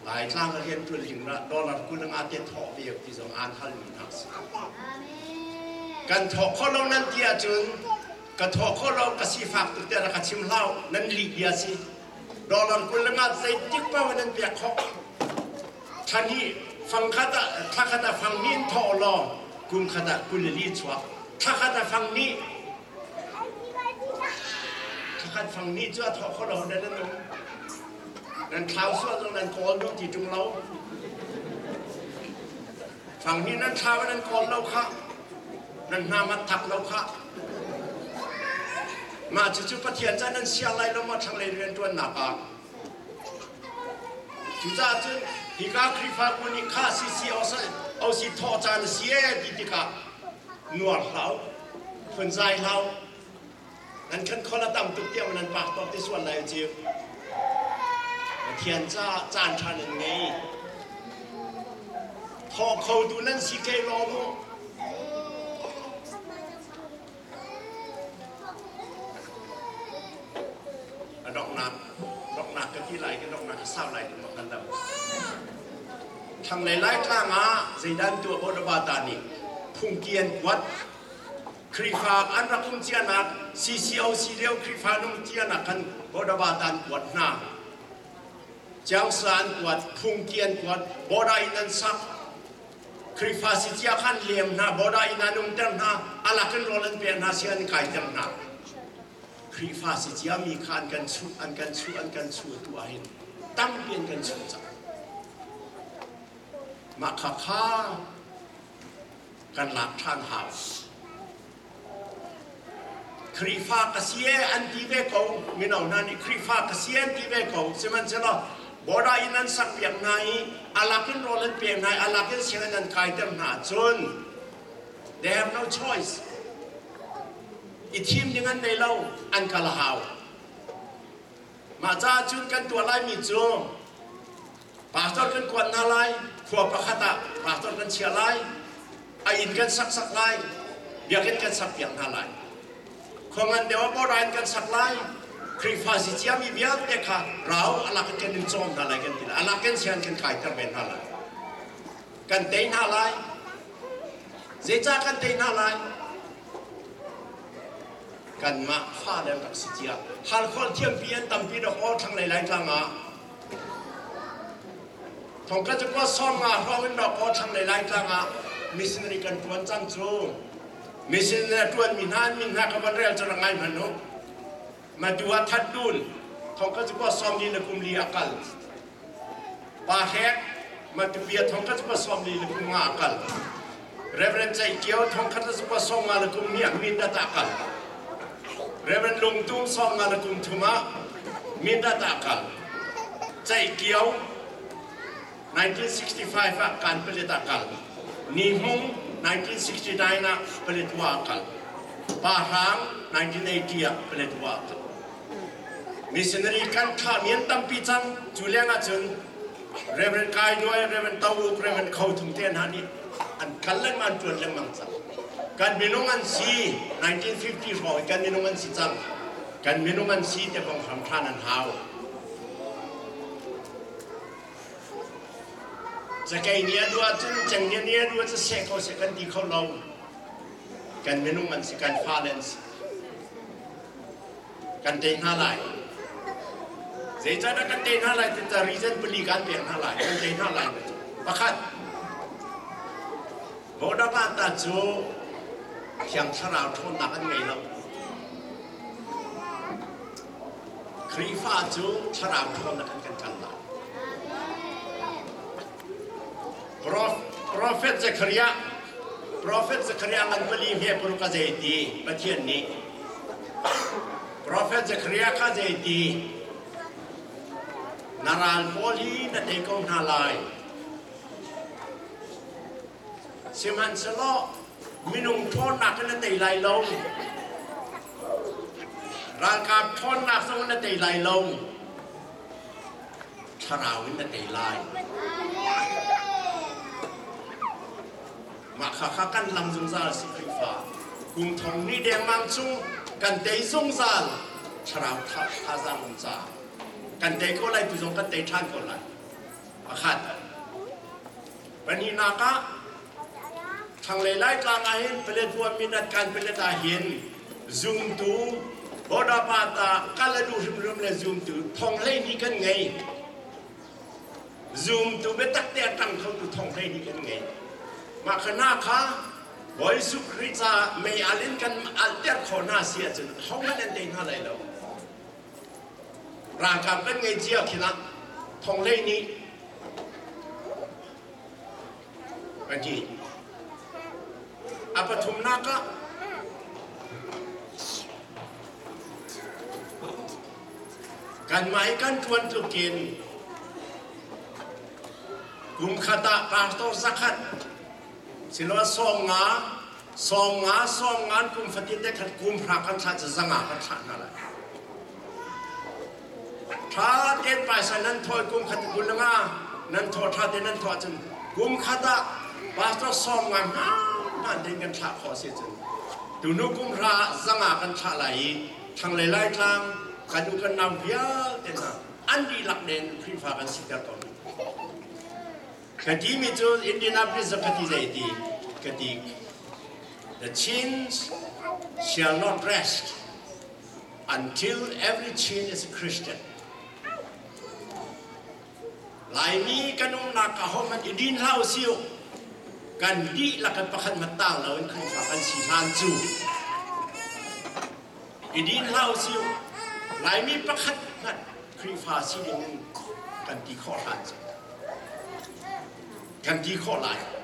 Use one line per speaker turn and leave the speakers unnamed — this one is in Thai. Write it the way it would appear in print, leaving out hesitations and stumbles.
หลายครั้งเรียนตัวลิงละโดนคุณงาเตถอเบียกที่สองอ่านทันมีนักสิกันถอข้อเรานั้นเดียจนกันถอข้อเรากสิฟักตัวเดียร์กัชิมเล่านั้นลีเบียสิโดนคุณงาใจจิกป้าวันนั้นเบียกเขาท่านี้ฟังคดถ้าคดฟังนี้ถอรอกุมคดกุลลีชัวถ้าคดฟังนี้ถ้าคดฟังนี้จะถอข้อเราได้แล้วนู้นนั่นเท้าส่วนตรงนั้นโกนตรงที่จุงเราฝั่งนี้นั่นเท้านั่นโกนเราค่ะนั่นนามาทักเราค่ะมาจุดประเทียนจ้านั่นเสียอะไรเรามาทางเลยเรียนตัวหนักอ่ะจุดจ้าจุดฮิกาคริฟากุนิข้าซีเอาสิทอจานเสียดิติกะนวดเราฝืนใจเรานั่นขั้นคนละตั้มตุกเตี้ยมันนั่นปากตบที่ส่วนไหนจีบเทียนจ้าจานทันยังไงพอเขาดูนั่นสิเกลอมดอกนักก็ที่ไหลกันดอกนักเศร้าไหลกันมากันแล้วทางหลายๆครั้งใจดันตัวบดบาตานีพุ่งเกียนวัดครีฟาอันรักอุ้มเจียนักซีเอาซีเดียวครีฟานุ่มเจียนักกันบดบาตานวัดหน้าเจ้าสารกวดพุ่งเกียนกวดบอดาอินันสักคริฟาสิจีขันเลียมนะบอดาอินันุมเต็มนะอาลักนโรลันเปียนาเซียนไก่เต็มนะคริฟาสิจีมีขันกันชูอันกันชูตัวเห็นตั้งเปลี่ยนกันชูจังมาข้ากันหลักทางหาวคริฟากเสียอันที่เวกเอาไม่เอานั่นคริฟากเสียอันที่เวกเอาใช่ไหมเจ้าบอดาอินันสักเปียงไหนอาลักนโรลันเปียงไหนอาลักนเสียงนั้นกายเต็มหน้าจน they have no choice อีทีมอย่างนั้นในเราอันกะละหาวมาจ้าจุนกันตัวไล่มีจูปากต้นกันกวนนาไล่ขัวประคตะปากต้นกันเชียไล่ไออินกันสักไล่เบียกันสักเปียงนาไล่คงงั้นเดี๋ยวบอดาอินกันสักไล่คริฟาสิจีมีเบียเด็กค่ะเราอาลักกันนิจอมนาไล่กันทีละอาลักกันเชียนกันขายตะเวนนาไล่กันเตยนาไล่เจจ้ากันเตยนาไล่กันมาฟ้าเดิมกับสิจีฮัลคนเทียมเพียนตั้มปีดอกทั้งหลายๆทางทงก็จะว่าซ้อมมาเพราะเป็นดอกทั้งหลายๆทางมิสนารีกันตวนจังจูมิสนารีตวนมินหากับวันเรียลจะรังไงมันนุมาดูว่าทัดดุลทงก็จะว่าซ้อมดีในกลุ่มลีอากัลปาแฮกมาดูเบียทงก็จะว่าซ้อมดีในกลุ่มอากัลเรเวรนใจเกี่ยวทงก็จะว่าซ้อมมาในกลุ่มนี้มินดาตากัลเรเวนลงตุ้มซ้อมงานกุมทุมามินดาตากัลใจเกี่ยว1965การผลิตกัลนิฮง1969นะผลิตวากัลปาฮัง1980ผลิตวากัลมิสนารีกันข้ามีนตั้มปีจังจุเลียงอาจารย์เรเวนกายด้วยเรเวนเต้าเรเวนเขาทุ่งเทียนฮันนี่อันกันเล่นมันจวนเล่นมังจังกันมินุงันซี1954กันมินุงันซีจังกันมินุงันซีแต่ของทำท่านันหาวจะไกลเนี้ยด้วยจนจังเนี้ยด้วยจะเสกเขาเสกกันดีเขาเรากันมินุงันซีกันฟาเลนส์กันเตนหาไหลเสียใจนะกันเตนหาไหลแต่จะรีเซนบริการเปลี่ยนหาไหลกันเตนหาไหลประคัดโบดาบานตาจูเพียงชราทนหนักอันไงเราครีฟ้าจูชราทนหนักอันกันละโปรเฟตซักริยาอันบลีเมียปรุกาเจดีประเทศนี้โปรเฟตซักริยาคาเจดีนาราลโพลีนั่นเองก็นาลายสิมันสโลมินุงทนหนักนั่นตีไหลลงร่างกายทนหนักสมนั่นตีไหลลงชราวินนั่นตีไหลมาข้ากันลำซุงซาสิฟิฟ้ากุมทองนี่แดงมังซุงกันเตยซุงซาชราทับอาซามุงซากันเตยก็ไล่ตุจงกันเตยท่านก็ไล่ akat paninaka thang lelai tlang ahin pelet 2 minit kan pelet ahin zoom tu boda pata kaladu rum le zoom tu thong lei ni kan ngai zoom tu betak te tang thong tu thong lei ni kan ngai ma khana kha boy su krita me alin kan alter khona sia chen hong nan te na lai lo rang kam kan ngai jia khina thong lei ni anji apa thum naka kan mai kan tuan tu kin gum khata pastor zakat silo songa kum fatin de khat kum phra kan tha zanga kan tha na la tha ten pa sanan thoi kum khat gunanga nan tho tha ten nan tho chen kum khata pastor songa na den kan tha kho se chen tu nu kum phra zanga kan tha lai thang lai lai tlang kan du kan nam bia ten na an di lak den khri fa kan sikar ton kati mi tu Indianapolis zakati zaiti kati the chains shall not rest until every chain is a Christian lai mi kanung nakahoman idin lau siu kan di lakan pakan matang lawan khri fa kan si than chu idin lau siu lai mi pakhat ngat khri fa si ding kan di kho han kan di kho lai